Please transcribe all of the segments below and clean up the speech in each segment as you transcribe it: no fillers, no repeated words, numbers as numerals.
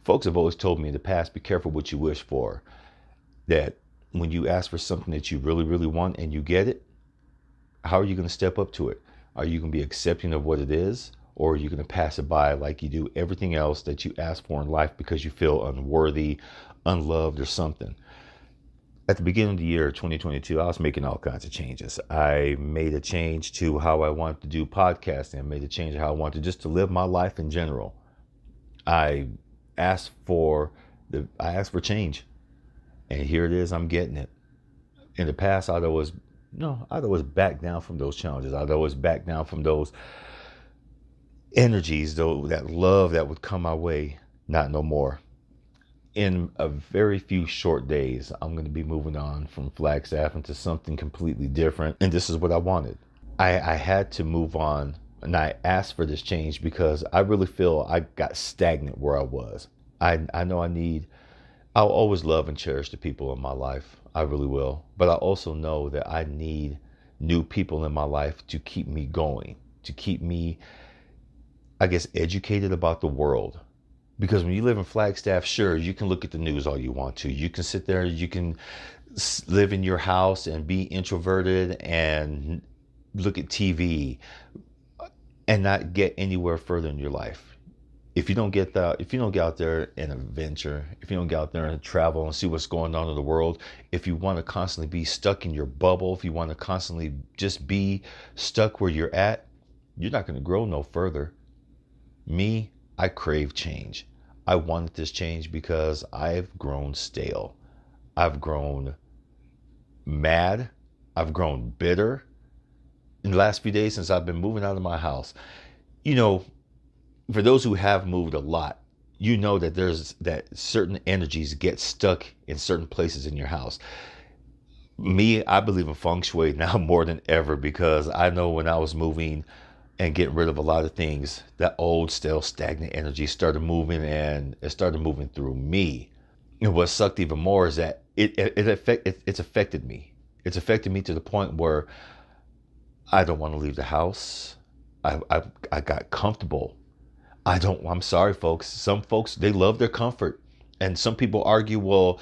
Folks have always told me in the past, be careful what you wish for. That when you ask for something that you really, really want and you get it, how are you going to step up to it? Are you going to be accepting of what it is? Or are you going to pass it by like you do everything else that you ask for in life because you feel unworthy, unloved, or something? At the beginning of the year 2022, I was making all kinds of changes. I made a change to how I wanted to do podcasting. I made a change to how I wanted just to live my life in general. I asked for change, and here it is. I'm getting it. In the past, I'd always back down from those challenges. I'd always back down from those energies, though, that love that would come my way. Not no more. In a very few short days, I'm going to be moving on from Flagstaff into something completely different. And this is what I wanted. I had to move on, and I asked for this change because I really feel I got stagnant where I was. I know I'll always love and cherish the people in my life. I really will. But I also know that I need new people in my life to keep me going, to keep me, I guess, educated about the world. Because when you live in Flagstaff, sure, you can look at the news all you want to. You can sit there, you can live in your house and be introverted and look at TV and not get anywhere further in your life. If you don't get out there and adventure, if you don't get out there and travel and see what's going on in the world, if you want to constantly be stuck in your bubble, if you want to constantly just be stuck where you're at, you're not going to grow no further. Me, I crave change. I wanted this change because I've grown stale. I've grown mad. I've grown bitter in the last few days since I've been moving out of my house. You know, for those who have moved a lot, you know that certain energies get stuck in certain places in your house. Me, I believe in feng shui now more than ever because I know when I was moving and getting rid of a lot of things, that old, stale, stagnant energy started moving, and it started moving through me. And what sucked even more is that it's affected me. It's affected me to the point where I don't want to leave the house. I got comfortable. I'm sorry, folks. Some folks, they love their comfort. And some people argue, well,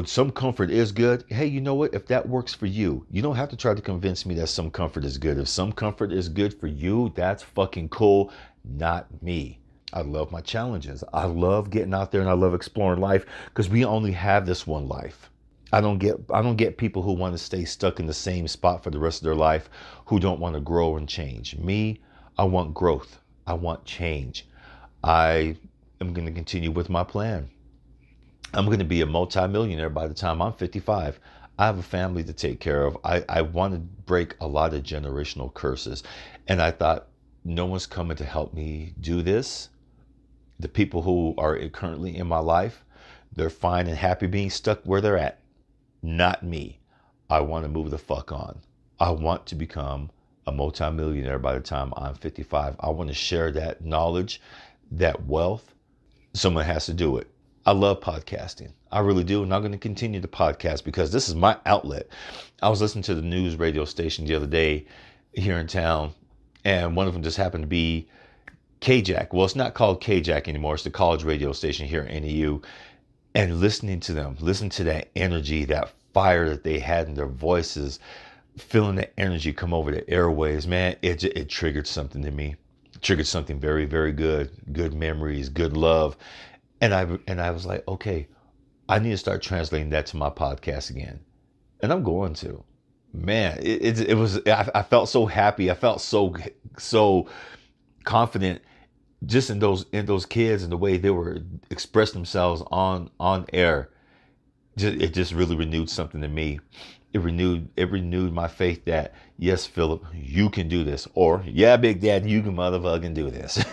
some comfort is good. Hey, you know what? If that works for you, you don't have to try to convince me that some comfort is good. If some comfort is good for you, that's fucking cool. Not me. I love my challenges. I love getting out there and I love exploring life because we only have this one life. I don't get people who want to stay stuck in the same spot for the rest of their life, who don't want to grow and change. Me, I want growth. I want change. I am going to continue with my plan. I'm going to be a multimillionaire by the time I'm 55. I have a family to take care of. I want to break a lot of generational curses. And I thought, no one's coming to help me do this. The people who are currently in my life, they're fine and happy being stuck where they're at. Not me. I want to move the fuck on. I want to become a multimillionaire by the time I'm 55. I want to share that knowledge, that wealth. Someone has to do it. I love podcasting. I really do. And I'm going to continue to podcast because this is my outlet. I was listening to the news radio station the other day here in town, and one of them just happened to be KJAC. Well, it's not called KJAC anymore. It's the college radio station here at NEU. And listening to them, listen to that energy, that fire that they had in their voices, feeling the energy come over the airwaves, man, it triggered something to me. It triggered something very, very good. Good memories, good love. And I was like, okay, I need to start translating that to my podcast again. And I'm going to. Man, I felt so happy. I felt so confident just in those kids and the way they were expressing themselves on air. It just really renewed something in me. It renewed my faith that, yes, Philip, you can do this. Or, yeah, Big Dad, you can motherfucking do this.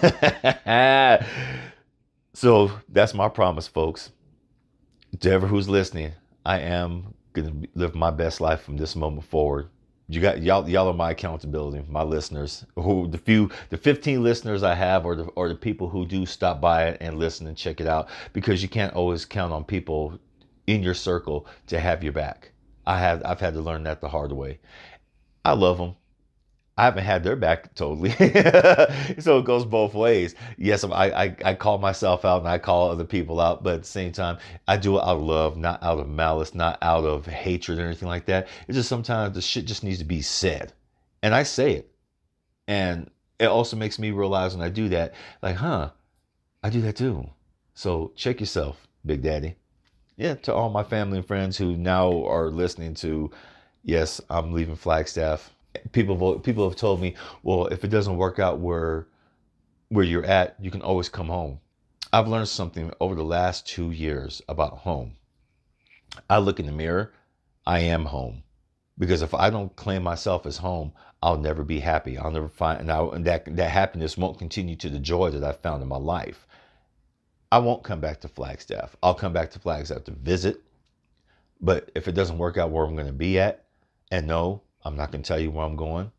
So that's my promise, folks. To everyone who's listening, I am going to live my best life from this moment forward. You got y'all are my accountability, my listeners. The 15 listeners I have, or the people who do stop by it and listen and check it out, because you can't always count on people in your circle to have your back. I've had to learn that the hard way. I love them. I haven't had their back totally. So it goes both ways. Yes, I call myself out and I call other people out, but at the same time, I do it out of love, not out of malice, not out of hatred or anything like that. It's just sometimes the shit just needs to be said. And I say it. And it also makes me realize when I do that, like, I do that too. So check yourself, Big Daddy. Yeah, to all my family and friends who now are listening to, yes, I'm leaving Flagstaff. People have told me, well, if it doesn't work out where you're at, you can always come home. I've learned something over the last 2 years about home. I look in the mirror, I am home. Because if I don't claim myself as home, I'll never be happy. I'll never find, and that happiness won't continue to the joy that I found in my life. I won't come back to Flagstaff. I'll come back to Flagstaff to visit. But if it doesn't work out where I'm going to be at, and no, I'm not going to tell you where I'm going.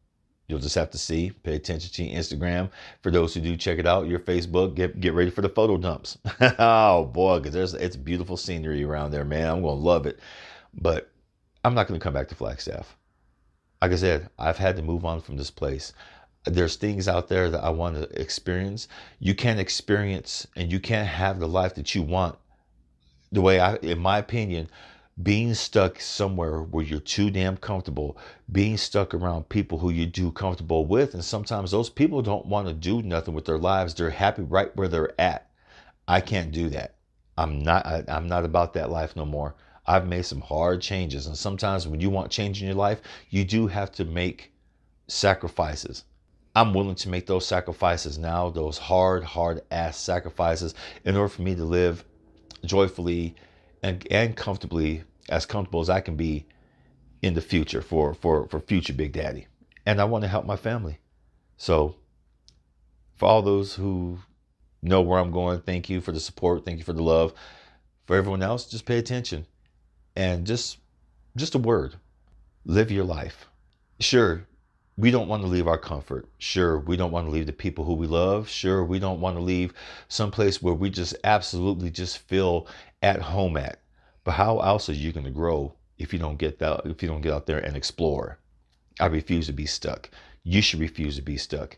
You'll just have to see, pay attention to your Instagram. For those who do check it out, your Facebook, get ready for the photo dumps. Oh boy, because it's beautiful scenery around there, man. I'm going to love it. But I'm not going to come back to Flagstaff. Like I said, I've had to move on from this place. There's things out there that I want to experience. You can't experience and you can't have the life that you want the way in my opinion, being stuck somewhere where you're too damn comfortable, being stuck around people who you're too comfortable with. And sometimes those people don't want to do nothing with their lives. They're happy right where they're at. I can't do that. I'm not about that life no more. I've made some hard changes. And sometimes when you want change in your life, you do have to make sacrifices. I'm willing to make those sacrifices now, those hard ass sacrifices in order for me to live joyfully and comfortably, as comfortable as I can be in the future for future Big Daddy. And I want to help my family. So for all those who know where I'm going, thank you for the support. Thank you for the love. For everyone else, just pay attention. And just a word, live your life. Sure, we don't want to leave our comfort. Sure, we don't want to leave the people who we love. Sure, we don't want to leave someplace where we just absolutely just feel at home at. But how else are you going to grow if you don't get out there and explore? I refuse to be stuck. You should refuse to be stuck.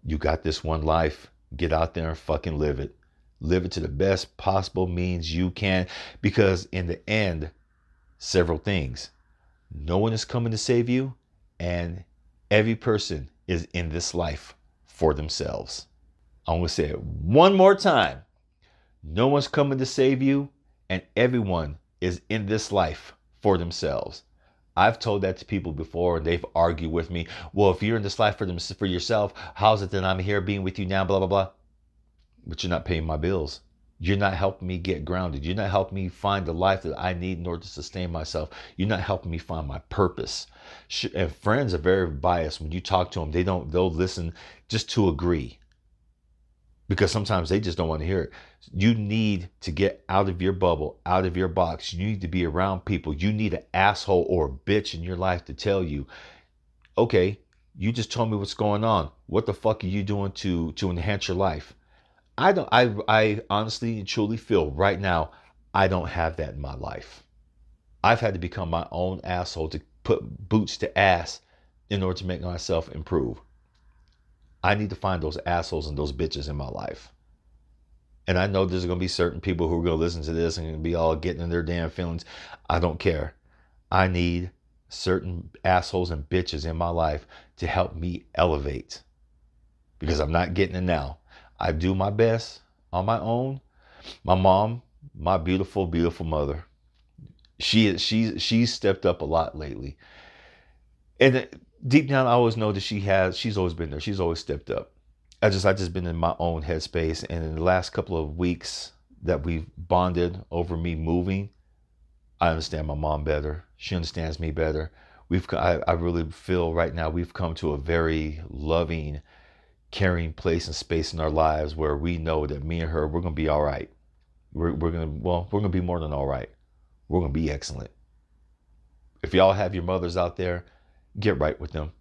You got this one life. Get out there and fucking live it. Live it to the best possible means you can, because in the end, several things. No one is coming to save you, and every person is in this life for themselves. I'm going to say it one more time. No one's coming to save you, and everyone is in this life for themselves. I've told that to people before, and they've argued with me. Well, if you're in this life for yourself, how's it that I'm here being with you now, blah, blah, blah. But you're not paying my bills. You're not helping me get grounded. You're not helping me find the life that I need in order to sustain myself. You're not helping me find my purpose. And friends are very biased. When you talk to them, they'll listen just to agree. Because sometimes they just don't want to hear it. You need to get out of your bubble, out of your box. You need to be around people. You need an asshole or a bitch in your life to tell you, okay, you just told me what's going on. What the fuck are you doing to enhance your life? I honestly and truly feel right now, I don't have that in my life. I've had to become my own asshole to put boots to ass in order to make myself improve. I need to find those assholes and those bitches in my life. And I know there's going to be certain people who are going to listen to this and going to be all getting in their damn feelings. I don't care. I need certain assholes and bitches in my life to help me elevate. Because I'm not getting it now. I do my best on my own. My mom, my beautiful, beautiful mother, she's stepped up a lot lately. And deep down, I always know that she's always been there. She's always stepped up. I just been in my own headspace. And in the last couple of weeks that we've bonded over me moving, I understand my mom better. She understands me better. I really feel right now we've come to a very loving, caring place and space in our lives where we know that me and her, we're going to be all right. We're going to be more than all right. We're going to be excellent. If y'all have your mothers out there, get right with them.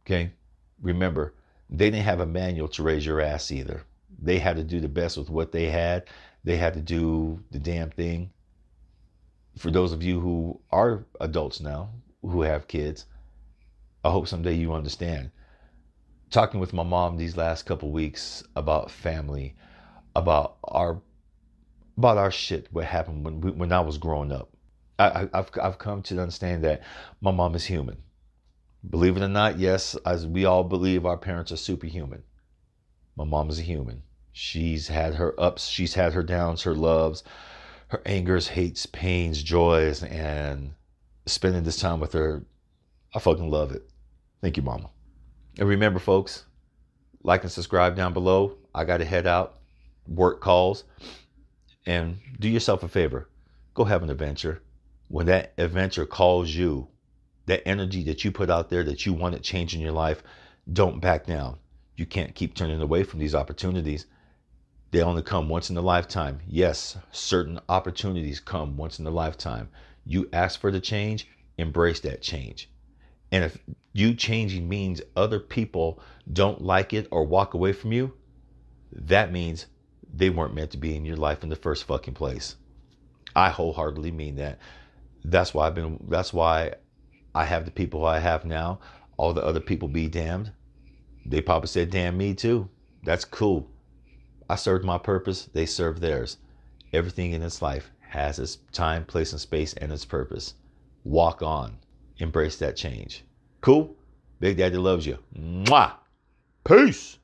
Okay? Remember, they didn't have a manual to raise your ass either. They had to do the best with what they had. They had to do the damn thing. For those of you who are adults now, who have kids, I hope someday you understand. talking with my mom these last couple weeks about family, about our shit, what happened when I was growing up. I've come to understand that my mom is human. Believe it or not, yes, as we all believe our parents are superhuman. My mom is a human. She's had her ups, she's had her downs, her loves, her angers, hates, pains, joys, and spending this time with her, I fucking love it. Thank you, mama. And remember, folks, like and subscribe down below. I got to head out, work calls, and do yourself a favor. Go have an adventure. When that adventure calls you, that energy that you put out there that you want to change in your life, don't back down. You can't keep turning away from these opportunities. They only come once in a lifetime. Yes, certain opportunities come once in a lifetime. You ask for the change, embrace that change. And if you changing means other people don't like it or walk away from you, that means they weren't meant to be in your life in the first fucking place. I wholeheartedly mean that. That's why I have the people I have now. All the other people be damned. They probably said damn me too. That's cool. I served my purpose, they served theirs. Everything in this life has its time, place, and space, and its purpose. Walk on. Embrace that change. Cool? Big Daddy loves you. Mwah! Peace!